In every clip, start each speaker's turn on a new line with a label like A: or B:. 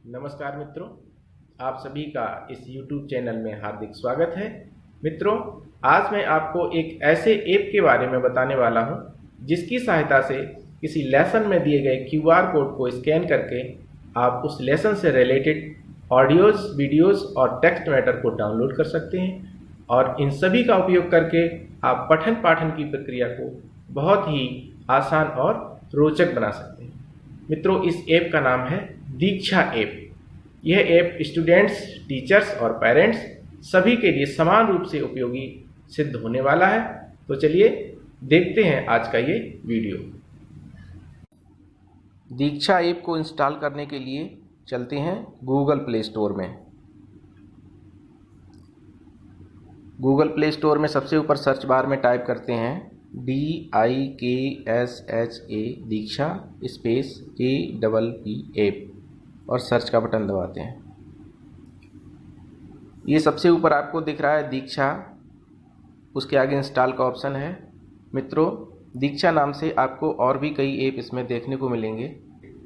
A: नमस्कार मित्रों, आप सभी का इस YouTube चैनल में हार्दिक स्वागत है। मित्रों, आज मैं आपको एक ऐसे ऐप के बारे में बताने वाला हूं जिसकी सहायता से किसी लेसन में दिए गए QR कोड को स्कैन करके आप उस लेसन से रिलेटेड ऑडियोज, वीडियोस और टेक्स्ट मैटर को डाउनलोड कर सकते हैं और इन सभी का उपयोग करके आप पठन पाठन की प्रक्रिया को बहुत ही आसान और रोचक बना सकते हैं। मित्रों, इस ऐप का नाम है दीक्षा ऐप। यह ऐप स्टूडेंट्स, टीचर्स और पेरेंट्स सभी के लिए समान रूप से उपयोगी सिद्ध होने वाला है। तो चलिए देखते हैं आज का ये वीडियो। दीक्षा ऐप को इंस्टॉल करने के लिए चलते हैं गूगल प्ले स्टोर में। गूगल प्ले स्टोर में सबसे ऊपर सर्च बार में टाइप करते हैं DIKSHA दीक्षा स्पेस APP ऐप और सर्च का बटन दबाते हैं। ये सबसे ऊपर आपको दिख रहा है दीक्षा, उसके आगे इंस्टॉल का ऑप्शन है। मित्रों, दीक्षा नाम से आपको और भी कई ऐप इसमें देखने को मिलेंगे,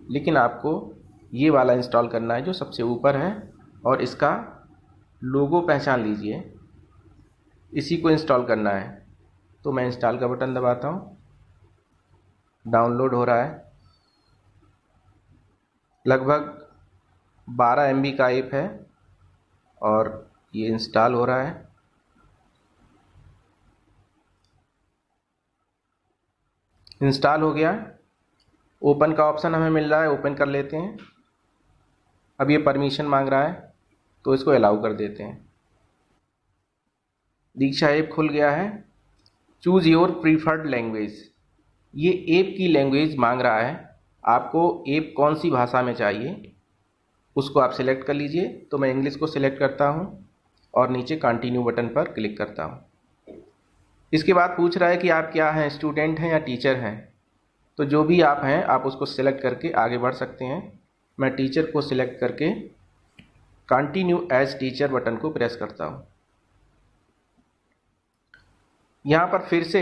A: लेकिन आपको ये वाला इंस्टॉल करना है जो सबसे ऊपर है और इसका लोगो पहचान लीजिए, इसी को इंस्टॉल करना है। तो मैं इंस्टॉल का बटन दबाता हूँ। डाउनलोड हो रहा है। लगभग 12 MB का ऐप है और ये इंस्टॉल हो रहा है। इंस्टॉल हो गया। ओपन का ऑप्शन हमें मिल रहा है, ओपन कर लेते हैं। अब ये परमिशन मांग रहा है तो इसको अलाउ कर देते हैं। दीक्षा ऐप खुल गया है। चूज़ योर प्रीफर्ड लैंग्वेज, ये ऐप की लैंग्वेज मांग रहा है। आपको ऐप कौन सी भाषा में चाहिए उसको आप सिलेक्ट कर लीजिए। तो मैं इंग्लिश को सिलेक्ट करता हूँ और नीचे कंटिन्यू बटन पर क्लिक करता हूँ। इसके बाद पूछ रहा है कि आप क्या हैं, स्टूडेंट हैं या टीचर हैं। तो जो भी आप हैं आप उसको सिलेक्ट करके आगे बढ़ सकते हैं। मैं टीचर को सिलेक्ट करके कंटिन्यू एज टीचर बटन को प्रेस करता हूँ। यहाँ पर फिर से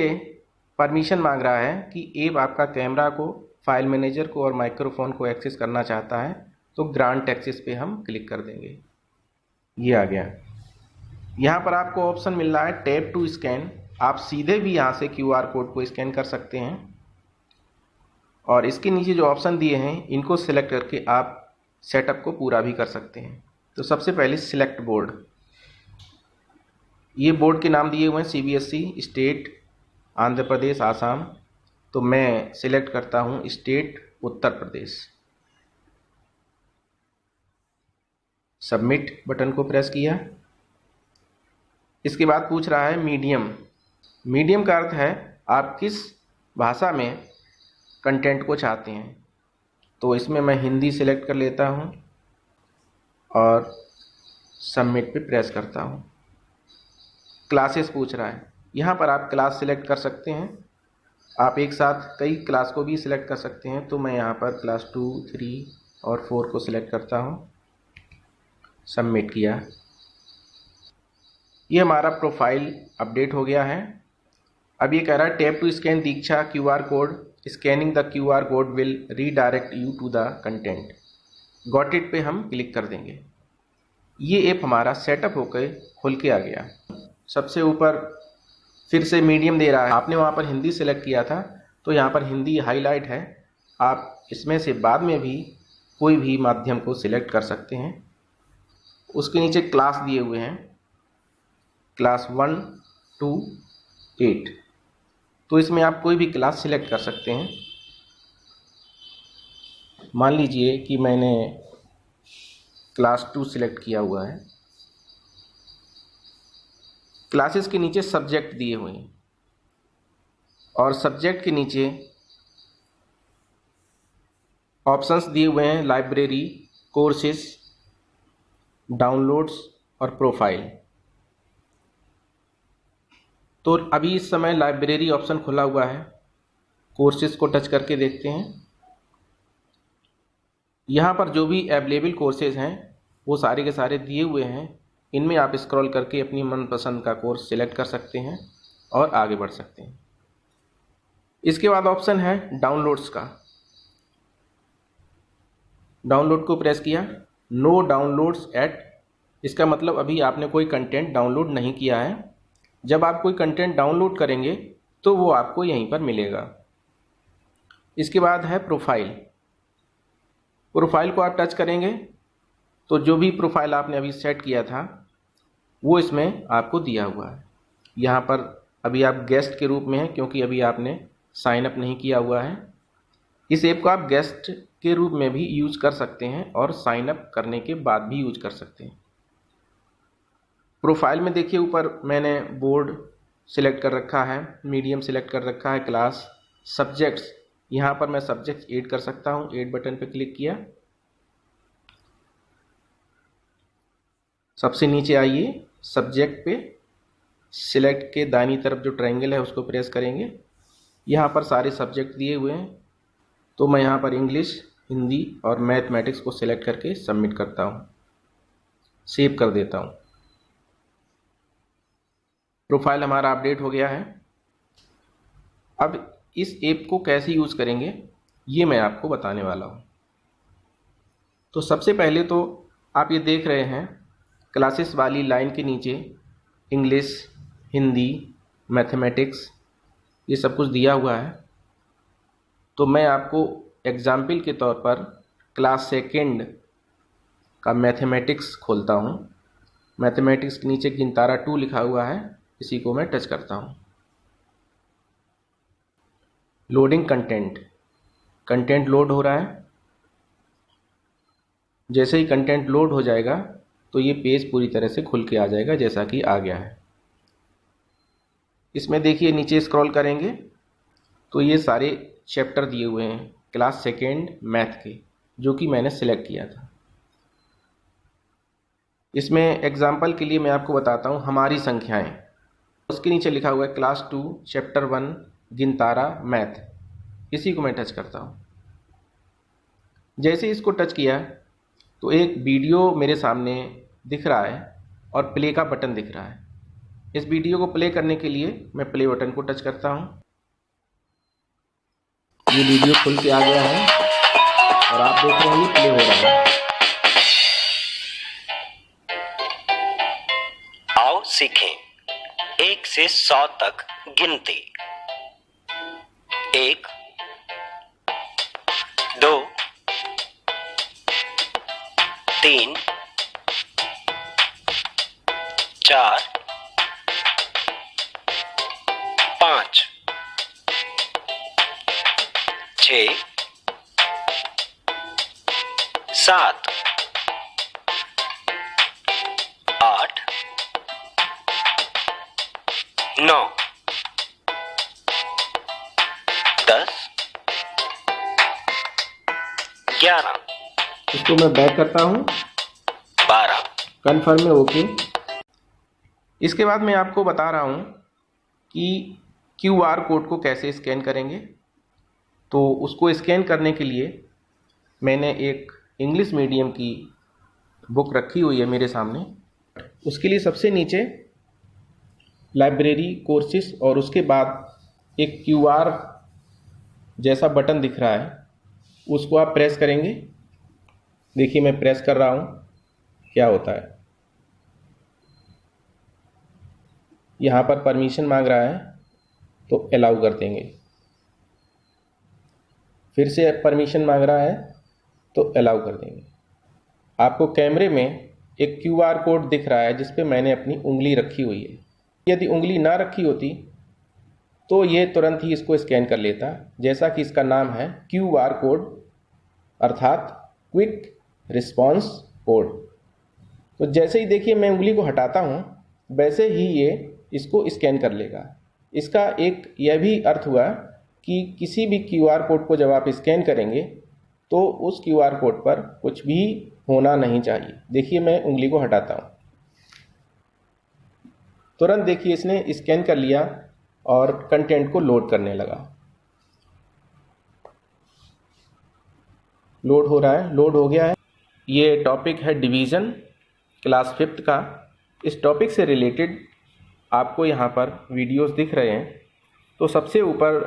A: परमिशन मांग रहा है कि ऐप आपका कैमरा को, फाइल मैनेजर को और माइक्रोफोन को एक्सेस करना चाहता है। तो ग्रांट एक्सेस पे हम क्लिक कर देंगे। ये आ गया। यहाँ पर आपको ऑप्शन मिल रहा है टैप टू स्कैन। आप सीधे भी यहाँ से QR कोड को स्कैन कर सकते हैं और इसके नीचे जो ऑप्शन दिए हैं इनको सिलेक्ट करके आप सेटअप को पूरा भी कर सकते हैं। तो सबसे पहले सिलेक्ट बोर्ड। ये बोर्ड के नाम दिए हुए हैं CBSE, स्टेट, आंध्र प्रदेश, आसाम। तो मैं सिलेक्ट करता हूँ state Uttar Pradesh. Submit button को प्रेस किया। इसके बाद पूछ रहा है मीडियम। मीडियम का अर्थ है आप किस भाषा में कंटेंट को चाहते हैं। तो इसमें मैं हिंदी सिलेक्ट कर लेता हूँ और सबमिट पे प्रेस करता हूँ। क्लासेस पूछ रहा है। यहाँ पर आप क्लास सिलेक्ट कर सकते हैं। आप एक साथ कई क्लास को भी सिलेक्ट कर सकते हैं। तो मैं यहाँ पर क्लास 2, 3 और 4 को सिलेक्ट करता हूँ। सबमिट किया। ये हमारा प्रोफाइल अपडेट हो गया है। अब ये कह रहा है tap to scan Diksha QR code, scanning the QR code will redirect you to the content. Got it पे हम क्लिक कर देंगे। ये ऐप हमारा सेटअप होकर खुल के आ गया। सबसे ऊपर फिर से मीडियम दे रहा है। आपने वहाँ पर हिंदी सेलेक्ट किया था तो यहाँ पर हिंदी हाईलाइट है। आप इसमें से बाद में भी कोई भी माध्यम को सिलेक्ट कर सकते हैं। उसके नीचे क्लास दिए हुए हैं, क्लास 1 to 8। तो इसमें आप कोई भी क्लास सिलेक्ट कर सकते हैं। मान लीजिए कि मैंने क्लास 2 सिलेक्ट किया हुआ है। क्लासेस के नीचे सब्जेक्ट दिए हुए हैं और सब्जेक्ट के नीचे ऑप्शंस दिए हुए हैं लाइब्रेरी, कोर्सेस, डाउनलोड्स और प्रोफाइल। तो अभी इस समय लाइब्रेरी ऑप्शन खुला हुआ है। कोर्सेस को टच करके देखते हैं। यहाँ पर जो भी अवेलेबल कोर्सेज हैं वो सारे के सारे दिए हुए हैं। इनमें आप स्क्रॉल करके अपनी मनपसंद का कोर्स सिलेक्ट कर सकते हैं और आगे बढ़ सकते हैं। इसके बाद ऑप्शन है डाउनलोड्स का। डाउनलोड को प्रेस किया। नो डाउनलोड्स एट, इसका मतलब अभी आपने कोई कंटेंट डाउनलोड नहीं किया है। जब आप कोई कंटेंट डाउनलोड करेंगे तो वो आपको यहीं पर मिलेगा। इसके बाद है प्रोफाइल। प्रोफाइल को आप टच करेंगे तो जो भी प्रोफाइल आपने अभी सेट किया था वो इसमें आपको दिया हुआ है। यहाँ पर अभी आप गेस्ट के रूप में हैं क्योंकि अभी आपने साइन अप नहीं किया हुआ है। इस ऐप को आप गेस्ट के रूप में भी यूज कर सकते हैं और साइन अप करने के बाद भी यूज कर सकते हैं। प्रोफाइल में देखिए ऊपर मैंने बोर्ड सिलेक्ट कर रखा है, मीडियम सिलेक्ट कर रखा है, क्लास, सब्जेक्ट्स, यहाँ पर मैं सब्जेक्ट ऐड कर सकता हूँ। ऐड बटन पर क्लिक किया। सबसे नीचे आइए, सब्जेक्ट पे सिलेक्ट के दाहिनी तरफ जो ट्रायंगल है उसको प्रेस करेंगे। यहाँ पर सारे सब्जेक्ट दिए हुए हैं, तो मैं यहाँ पर इंग्लिश, हिंदी और मैथमेटिक्स को सिलेक्ट करके सबमिट करता हूँ, सेव कर देता हूँ। प्रोफाइल हमारा अपडेट हो गया है। अब इस ऐप को कैसे यूज़ करेंगे ये मैं आपको बताने वाला हूँ। तो सबसे पहले तो आप ये देख रहे हैं क्लासेस वाली लाइन के नीचे इंग्लिश, हिंदी, मैथमेटिक्स ये सब कुछ दिया हुआ है। तो मैं आपको एग्जाम्पल के तौर पर क्लास सेकेंड का मैथमेटिक्स खोलता हूँ। मैथमेटिक्स के नीचे गिनतारा 2 लिखा हुआ है, इसी को मैं टच करता हूँ। लोडिंग कंटेंट लोड हो रहा है। जैसे ही कंटेंट लोड हो जाएगा तो ये पेज पूरी तरह से खुल के आ जाएगा जैसा कि आ गया है। इसमें देखिए नीचे स्क्रॉल करेंगे तो ये सारे चैप्टर दिए हुए हैं क्लास सेकेंड मैथ के, जो कि मैंने सिलेक्ट किया था। इसमें एग्जाम्पल के लिए मैं आपको बताता हूँ हमारी संख्याएं। उसके नीचे लिखा हुआ है क्लास 2 चैप्टर 1 गिनतारा मैथ, इसी को मैं टच करता हूँ। जैसे इसको टच किया तो एक वीडियो मेरे सामने दिख रहा है और प्ले का बटन दिख रहा है। इस वीडियो को प्ले करने के लिए मैं प्ले बटन को टच करता हूँ। ये वीडियो खुल के आ गया है और आप देख रहे हैं ये प्ले हो रहा है।
B: आओ सीखें 1 से 100 तक गिनती। 1 2 3 4 5 6 7 8 9 10 11।
A: इसको मैं बैक करता हूँ।
B: 12
A: कन्फर्म में ओके। इसके बाद मैं आपको बता रहा हूँ कि QR कोड को कैसे स्कैन करेंगे। तो उसको स्कैन करने के लिए मैंने एक इंग्लिश मीडियम की बुक रखी हुई है मेरे सामने। उसके लिए सबसे नीचे लाइब्रेरी कोर्सेस और उसके बाद एक QR जैसा बटन दिख रहा है, उसको आप प्रेस करेंगे। देखिए मैं प्रेस कर रहा हूँ, क्या होता है। यहाँ पर परमिशन मांग रहा है तो अलाउ कर देंगे। फिर से परमिशन मांग रहा है तो अलाउ कर देंगे। आपको कैमरे में एक QR कोड दिख रहा है जिस पे मैंने अपनी उंगली रखी हुई है। यदि उंगली ना रखी होती तो ये तुरंत ही इसको स्कैन कर लेता, जैसा कि इसका नाम है QR कोड अर्थात क्विक रिस्पॉन्स कोड। तो जैसे ही देखिए मैं उंगली को हटाता हूँ वैसे ही ये इसको स्कैन कर लेगा। इसका एक यह भी अर्थ हुआ कि किसी भी QR कोड को जब आप स्कैन करेंगे तो उस QR कोड पर कुछ भी होना नहीं चाहिए। देखिए मैं उंगली को हटाता हूँ, तुरंत देखिए इसने स्कैन कर लिया और कंटेंट को लोड करने लगा। लोड हो रहा है, लोड हो गया है। ये टॉपिक है डिवीज़न क्लास 5th का। इस टॉपिक से रिलेटेड आपको यहाँ पर वीडियोस दिख रहे हैं। तो सबसे ऊपर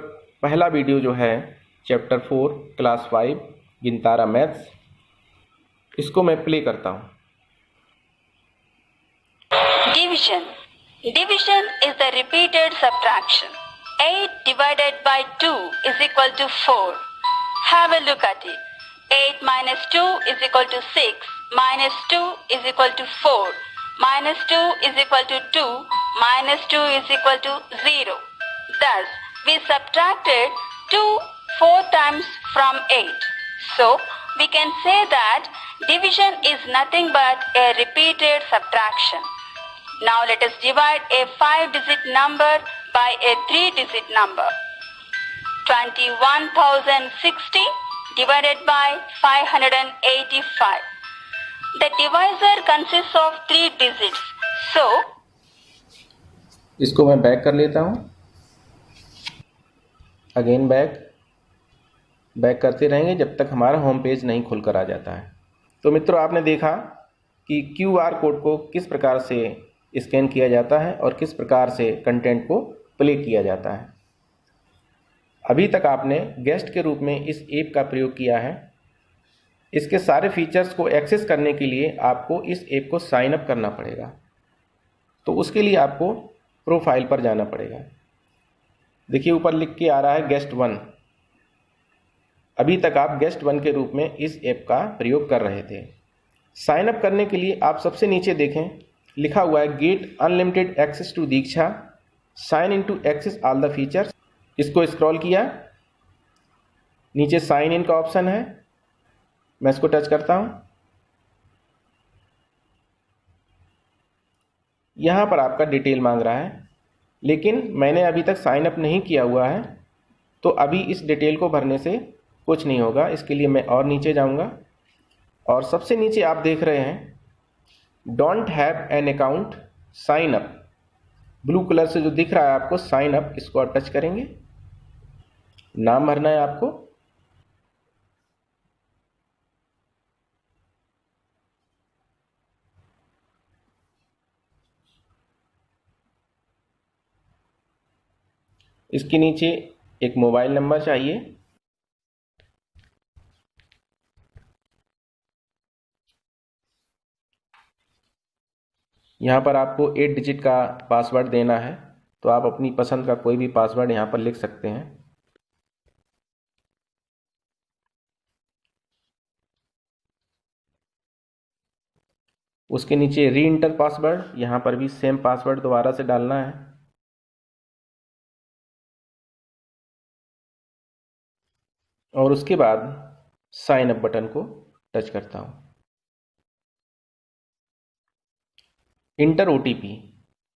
A: पहला वीडियो जो है चैप्टर 4 क्लास 5 गिनतारा मैथ्स, इसको मैं प्ले करता हूँ।
C: Division. Division is the repeated subtraction. 8 divided by 2 is equal to 4. Have a look at it. 8 minus 2 is equal to 6. Minus 2 is equal to 4. Minus 2 is equal to 2. Minus 2 is equal to 0. Thus, we subtracted 2 4 times from 8. So, we can say that division is nothing but a repeated subtraction. Now let us divide a 5-digit number by a 3-digit number. 21,060 divided by 585. The divisor consists of 3 digits. So,
A: इसको मैं back कर लेता हूँ। Again back करते रहेंगे जब तक हमारा होम पेज नहीं खुल कर आ जाता है। तो मित्रों, आपने देखा कि QR कोड को किस प्रकार से स्कैन किया जाता है और किस प्रकार से कंटेंट को प्ले किया जाता है। अभी तक आपने गेस्ट के रूप में इस ऐप का प्रयोग किया है। इसके सारे फीचर्स को एक्सेस करने के लिए आपको इस ऐप को साइन अप करना पड़ेगा। तो उसके लिए आपको प्रोफाइल पर जाना पड़ेगा। देखिए, ऊपर लिख के आ रहा है गेस्ट 1। अभी तक आप गेस्ट 1 के रूप में इस ऐप का प्रयोग कर रहे थे। साइन अप करने के लिए आप सबसे नीचे देखें, लिखा हुआ है get unlimited access to Diksha, sign in to access all the features. इसको स्क्रॉल किया, नीचे साइन इन का ऑप्शन है, मैं इसको टच करता हूं। यहां पर आपका डिटेल मांग रहा है, लेकिन मैंने अभी तक साइन अप नहीं किया हुआ है, तो अभी इस डिटेल को भरने से कुछ नहीं होगा। इसके लिए मैं और नीचे जाऊंगा और सबसे नीचे आप देख रहे हैं don't have an account sign up, blue colour से जो दिख रहा है आपको साइन अप, इसको आप टच करेंगे। नाम भरना है आपको, इसके नीचे एक मोबाइल नंबर चाहिए। यहाँ पर आपको 8 डिजिट का पासवर्ड देना है, तो आप अपनी पसंद का कोई भी पासवर्ड यहाँ पर लिख सकते हैं। उसके नीचे री इंटर पासवर्ड, यहाँ पर भी सेम पासवर्ड दोबारा से डालना है। और उसके बाद साइन अप बटन को टच करता हूँ। इंटर OTP,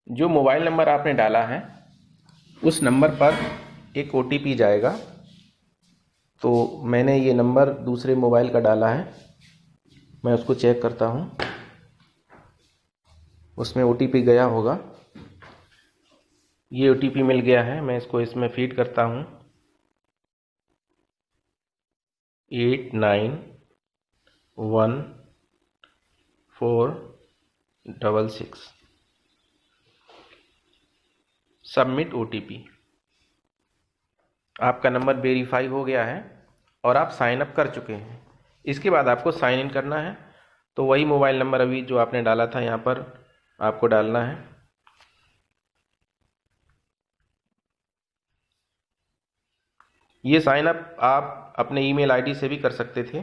A: जो मोबाइल नंबर आपने डाला है उस नंबर पर एक OTP जाएगा। तो मैंने ये नंबर दूसरे मोबाइल का डाला है, मैं उसको चेक करता हूँ, उसमें OTP गया होगा। ये OTP मिल गया है, मैं इसको इसमें फीड करता हूँ 891466। Submit OTP। आपका नंबर वेरीफाई हो गया है और आप साइन अप कर चुके हैं। इसके बाद आपको साइन इन करना है। तो वही मोबाइल नंबर अभी जो आपने डाला था यहाँ पर आपको डालना है। ये साइन अप आप अपने ईमेल आईडी से भी कर सकते थे,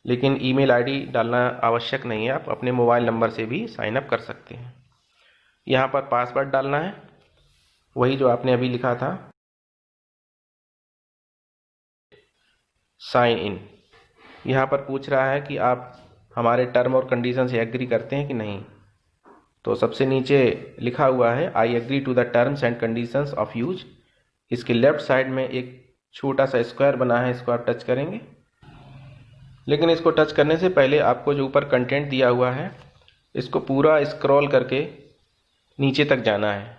A: लेकिन ईमेल आईडी डालना आवश्यक नहीं है, आप अपने मोबाइल नंबर से भी साइन अप कर सकते हैं। यहाँ पर पासवर्ड डालना है, वही जो आपने अभी लिखा था, साइन इन। यहाँ पर पूछ रहा है कि आप हमारे टर्म और कंडीशन से एग्री करते हैं कि नहीं। तो सबसे नीचे लिखा हुआ है I agree to the terms and conditions of use. इसके लेफ्ट साइड में एक छोटा सा स्क्वायर बना है, इसको आप टच करेंगे। लेकिन इसको टच करने से पहले आपको जो ऊपर कंटेंट दिया हुआ है इसको पूरा स्क्रॉल करके नीचे तक जाना है।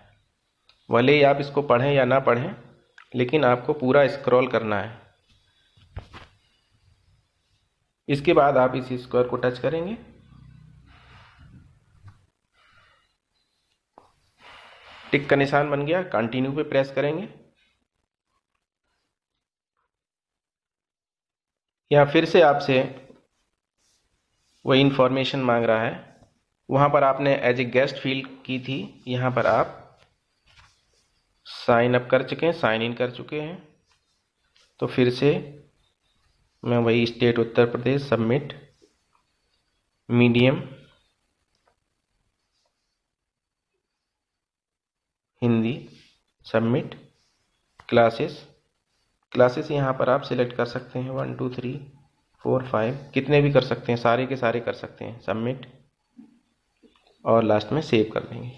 A: भले ही आप इसको पढ़ें या ना पढ़ें, लेकिन आपको पूरा स्क्रॉल करना है। इसके बाद आप इस स्क्वायर को टच करेंगे। टिक का निशान बन गया, कंटिन्यू पे प्रेस करेंगे। यहाँ फिर से आपसे वही इन्फॉर्मेशन मांग रहा है। वहाँ पर आपने एज ए गेस्ट फिल की थी, यहाँ पर आप साइन अप कर चुके हैं, साइन इन कर चुके हैं। तो फिर से मैं वही state Uttar Pradesh, submit, medium Hindi, submit, classes यहाँ पर आप सिलेक्ट कर सकते हैं 1 2 3 4 5, कितने भी कर सकते हैं, सारे के सारे कर सकते हैं। सबमिट और लास्ट में सेव कर देंगे।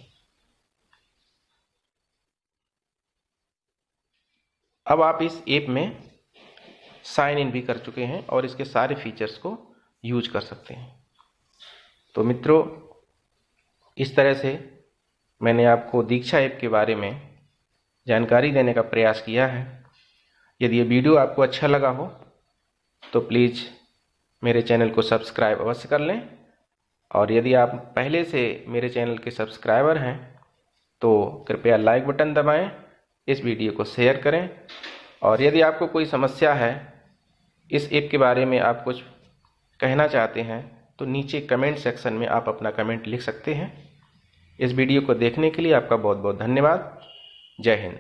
A: अब आप इस ऐप में साइन इन भी कर चुके हैं और इसके सारे फीचर्स को यूज कर सकते हैं। तो मित्रों, इस तरह से मैंने आपको दीक्षा ऐप के बारे में जानकारी देने का प्रयास किया है। यदि ये वीडियो आपको अच्छा लगा हो तो प्लीज़ मेरे चैनल को सब्सक्राइब अवश्य कर लें, और यदि आप पहले से मेरे चैनल के सब्सक्राइबर हैं तो कृपया लाइक बटन दबाएं, इस वीडियो को शेयर करें, और यदि आपको कोई समस्या है, इस ऐप के बारे में आप कुछ कहना चाहते हैं तो नीचे कमेंट सेक्शन में आप अपना कमेंट लिख सकते हैं। इस वीडियो को देखने के लिए आपका बहुत बहुत धन्यवाद। जय हिंद।